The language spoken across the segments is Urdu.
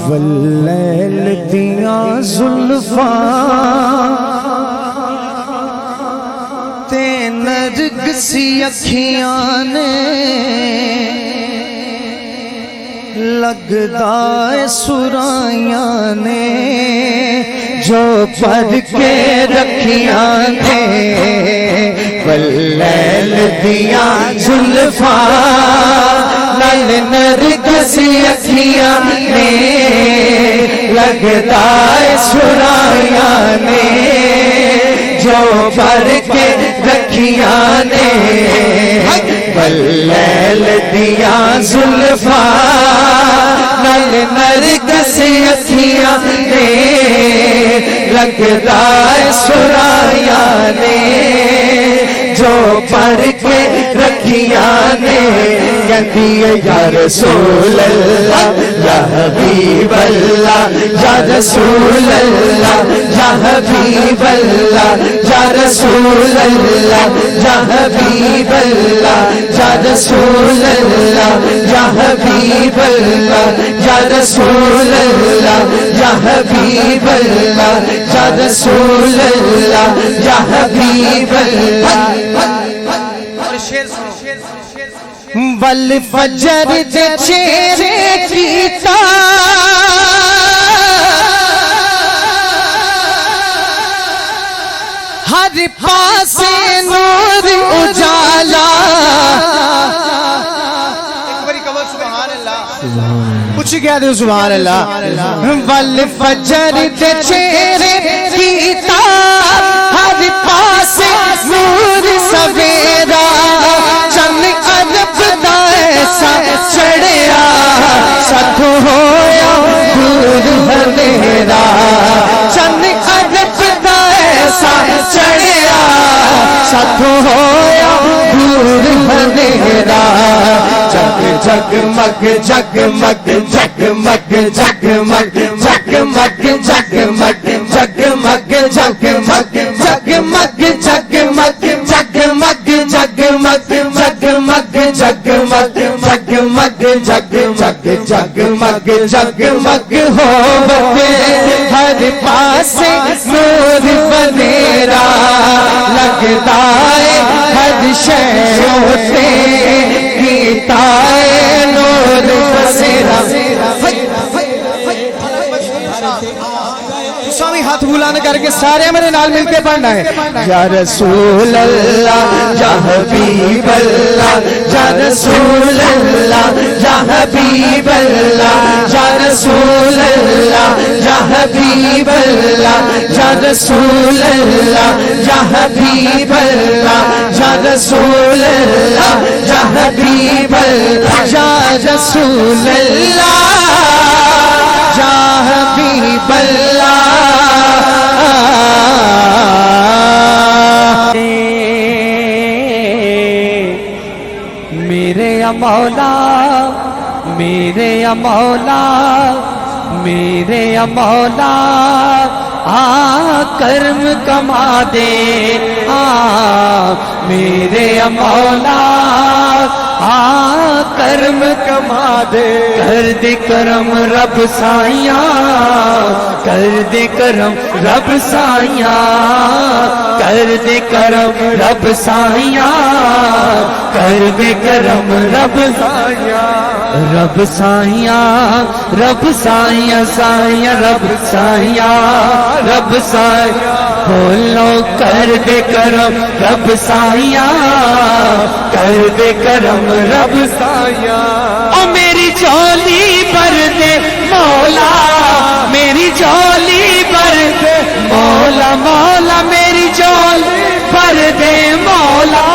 واللیل دیاں زلفاں تے نرگسی اکھیاں نے لگدا اے سرائیاں نے جو پڑھ کے رکھیاں نے واللیل دیاں زلفاں نال نرگسی اکھیاں نے لگدا اے سرائیاں نے جو پڑھ کے رکھیاں نے واللیل دیاں زلفاں نال نرگسی اکھیاں نے لگدا اے سرائیاں نے جو پڑھ کے رکھیاں نے کہتی ہے یا رسول اللہ یا حبیب اللہ یا رسول اللہ یا حبیب اللہ یا رسول اللہ یا حبیب اللہ یا رسول اللہ یا حبیب اللہ یا رسول اللہ یا حبیب اللہ یا رسول اللہ یا حبیب اللہ والفجر دے چہرے کیتا ہر پاسے نور اجالا کچھ کہہ دے سبحان اللہ والفجر دے چہرے کیتا ہر پاسے نور سویرا چند عرب دا ایسا چڑھیا ست ہویا دور اندھیرا چند عرب دا ایسا چڑھیا ست ہویا دور اندھیرا جگ جگمگ جگمگ جگمگ جگمگ جگمگ جگمگ جگمگ جگمگ جگمگ جگمگ جگمگ جگمگ جگمگ جگمگ جگمگ جگمگ جگمگ جگمگ ہو بتے ہر پاسے نور بنیرا لگتا ہے ہر شہروں سے گیتا ہے نور بسیرا سوامی ہاتھ بلانے کر کے سارے میرے نال مل کے پڑھنا ہے یا رسول اللہ یا حبیب اللہ یا رسول اللہ یا حبیب اللہ یا رسول اللہ یا حبیب اللہ یا رسول اللہ یا حبیب اللہ یا رسول اللہ یا حبیب اللہ یا رسول اللہ یا حبیب اللہ میرے مولا میرے مولا میرے مولا کرم کما دے میرے مولا کرم کما دے کر دے کرم رب سائیاں کر دے کرم رب سائیاں کر دے کرم رب سائیاں کر دے کرم رب سائیاں رب سائیاں رب سائیاں سائیاں رب سائیاں رب سائیاں بولو کر دے کرم رب سائیاں کر دے کرم رب سائیاں او میری جھولی بھر دے مولا میری جھولی بھر دے مولا مولا میری جھولی بھر دے مولا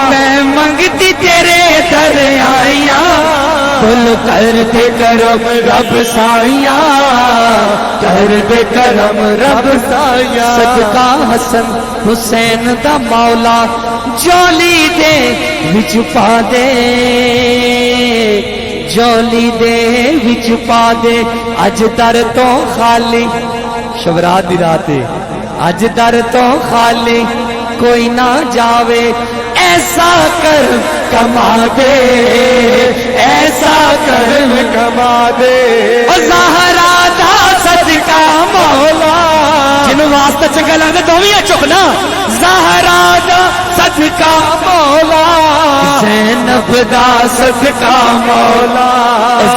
میں منگتی تیرے در آئیاں بولو کر دے کرم رب سائیاں کر دے کرم رب سائیاں صدقہ حسن حسین دا مولا جولی دے وچ پا دے جولی دے وچ پا دے اج در تو خالی شبرات دی رات اج در تو خالی کوئی نہ جاوے ایسا کر کما دے ایسا کر کما دے لگا لگا دومیاں چکنا زہرا دا صدقہ مولا زینب دا صدقہ مولا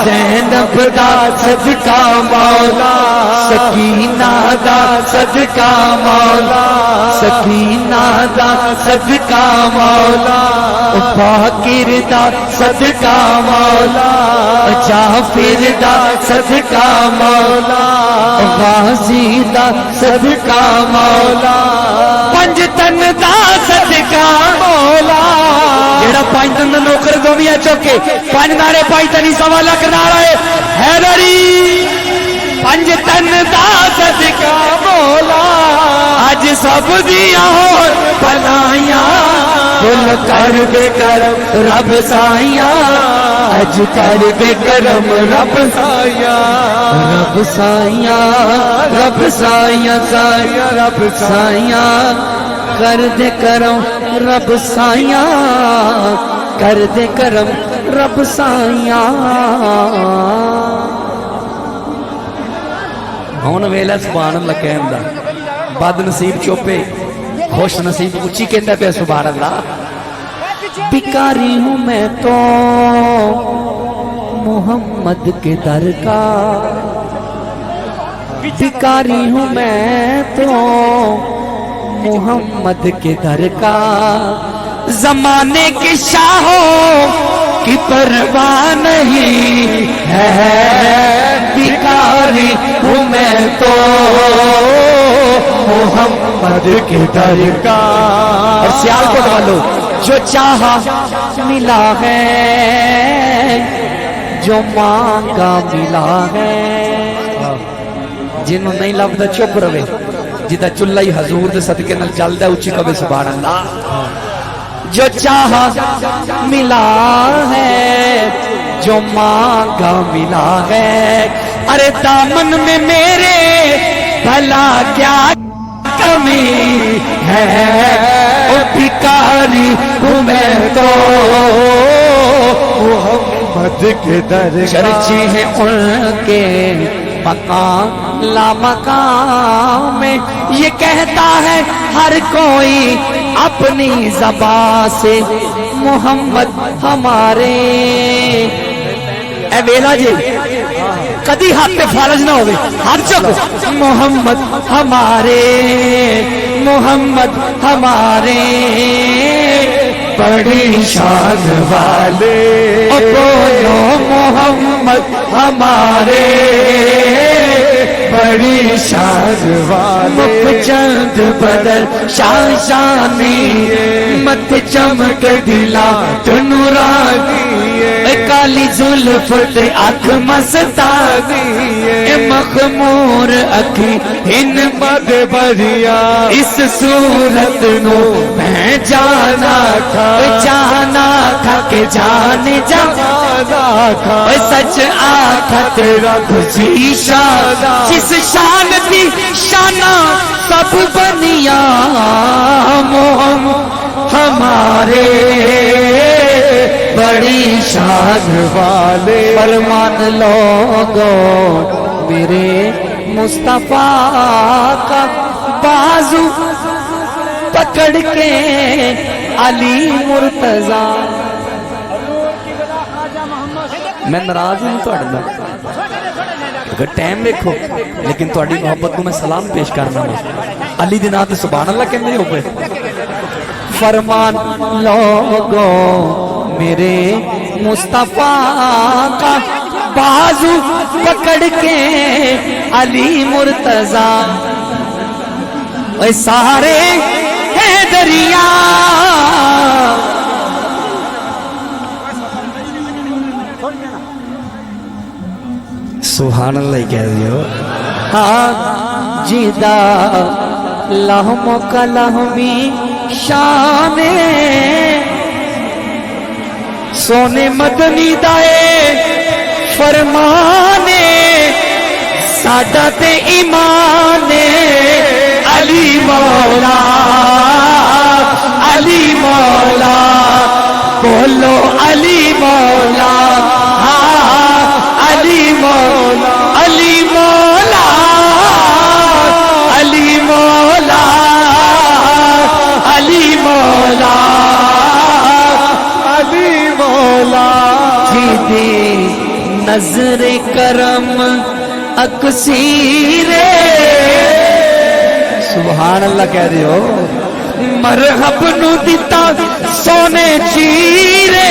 زینب دا صدقہ مولا سکینہ دا صدقہ مولا سکینہ دا صدقہ مولا باقر دا صدقہ مولا جعفر دا صدقہ مولا غازی دا صدقہ مولا پنج تن دا صدقہ مولا جیڑا پانچ تن دا نوکر دومیاں چوکے پانچ نارے پانچ تنی سوا لکھ نعرہ حیدری پنج تن دا صدقہ مولا آج سب دیا ہو بنایا بول کر بے کرم رب سائیاں آج کر بے کرم رب سائیاں رب سائیاں رب سائیاں سائیاں رب سائیاں کر دے کرم رب سائیاں کر دے کرم رب سائیاں ہون ویلا سبحان اللہ کہن دا بد نصیب چوپے خوش نصیب اچھی کہتا پہ سبحان اللہ بیکاری ہوں میں تو محمد کے در کا بیکاری ہوں میں تو محمد کے در کا زمانے کے شاہوں کی پرواہ نہیں ہے بیکاری ہوں میں تو محمد کے در کا اور سیال کو ڈالو جو چاہا ملا ہے جو مانگا ملا ہے جنہوں نہیں لفظ چپ روے جیتا چلہی حضور دے صدقے نل جلدہ اچھی کبھی سبحان اللہ جو چاہا ملا ہے جو مانگا ملا ہے ارے دامن میں میرے بھلا کیا کمی ہے او بھکاری ہوں میں تو محمد کے در چرچے ہیں ان کے مقام لا مقام میں یہ کہتا ہے ہر کوئی اپنی زبان سے محمد ہمارے اے ویلا جی کدی ہاتھ پہ فارج نہ ہوئے ہاتھ چکو محمد ہمارے محمد ہمارے بڑی شان والے بولو محمد ہمارے بڑی شان والے مکھ چند بدل شان شانی مت چمک دلا تو نورانی کالی زلف تے اکھ مستانی مخمور اکھی ان بد بھریا اس صورت نو میں جانا تھا کہ جانے جانا تھا سچ آکھا تیرا تجھی شان جس شان دی شانہ سب بنیا محمد ہمارے بڑی شان والے فرمان لوگو میرے مصطفیٰ کا بازو پکڑ کے علی مرتضیٰ میں ناراض ہوں توڑنا اگر ٹائم دیکھو لیکن توڑی محبت کو میں سلام پیش کرنا ہوں علی دنات سبحان اللہ کہنے ہو گئے فرمان لوگو میرے مصطفیٰ کا بازو پکڑ کے علی مرتضیٰ اے سارے حیدریاں سبحان اللہ کہہ دیو ہاں جیدہ لہم کا لہمی شان سونے مدنی دائے فرمانے سادہ تے ایمان علی مولا علی مولا بولو علی مولا علی مولا علی مولا علی مولا نظر کرم اکسیر سبحان اللہ کہہ رہے ہو مرحب نو دیتا سونے چیرے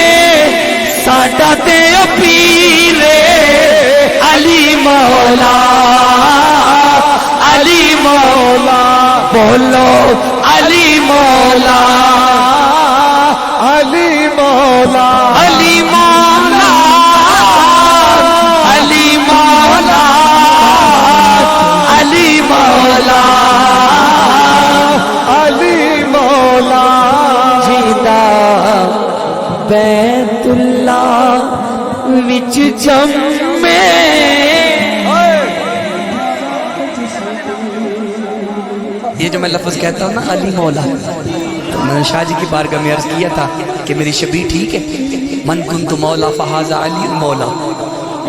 ساڈا تے پیرے علی مولا علی مولا بولو علی مولا علی مولا علی مولا علی مولا علی مولا علی مولا جیدا بیت اللہ وچ جمے یہ جو میں لفظ کہتا ہوں نا علی مولا تو میں نے شاہ جی کی بارگاہ میں عرض کیا تھا کہ میری شبیہ ٹھیک ہے من کنت مولا فہذا علی مولا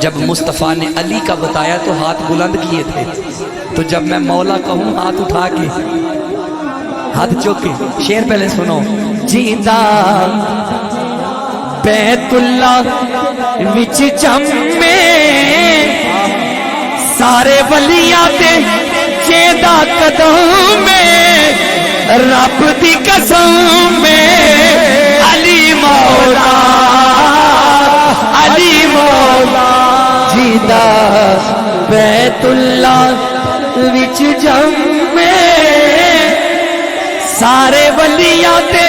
جب مصطفیٰ نے علی کا بتایا تو ہاتھ بلند کیے تھے تو جب میں مولا کہوں ہاتھ اٹھا کے ہاتھ چوک کے شعر پہلے سنو جیندہ بیت اللہ وچ جمے سارے ولیاں تے چیدہ قدم میں رب دی قسم میں علی مولا علی مولا جیدہ بیت اللہ وچ جمے سارے ولیاں تے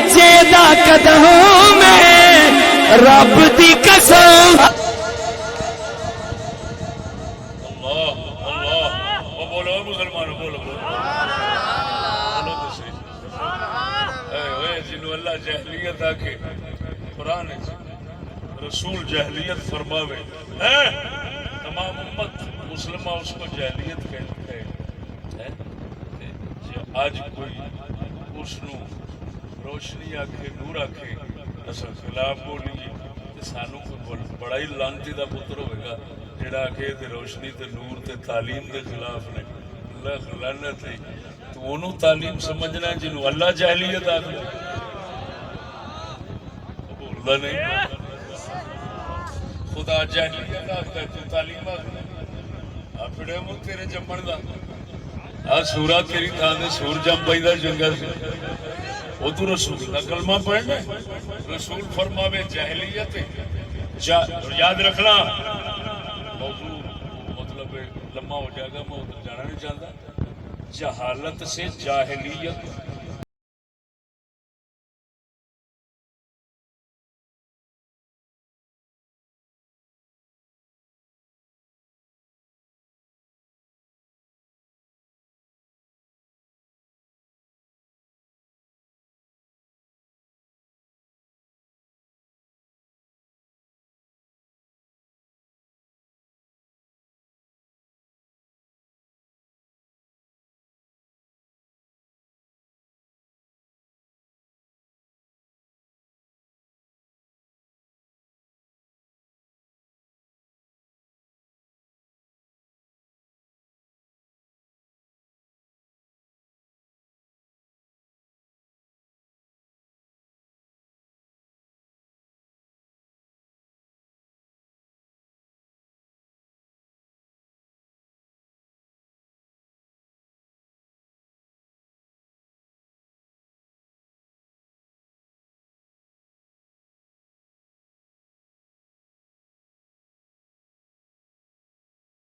چیدہ قدم میں رب دی قسم جہلیت آکے قرآن رسول جہلیت فرماوے تمام امت مسلمہ اس کو جہلیت کہتے ہیں آج کوئی اس نو روشنی آکھے نور آکھے اصل خلاف بولی سانو کو بڑا ہی لانتی دا پتر ہوئے گا جڑا آکھے تے روشنی تے نور تے تعلیم دے خلاف نے اللہ لعنت ہے تو انہوں تعلیم سمجھنا ہے جنہوں اللہ جہلیت آکھے نہیں خدا جہلیت آتا ہے تو تعلیم آتا ہے اپنے مو تیرے جمن دا آج سورہ تیری تھانے سور جم بائدہ جنگا سے وہ تو رسول اللہ کلمہ پڑھنا رسول فرماوے جہلیت یاد رکھنا موضوع مطلب لمحہ ہو جائے گا میں ادھر جانا نہیں چاہتا جہالت سے جاہلیت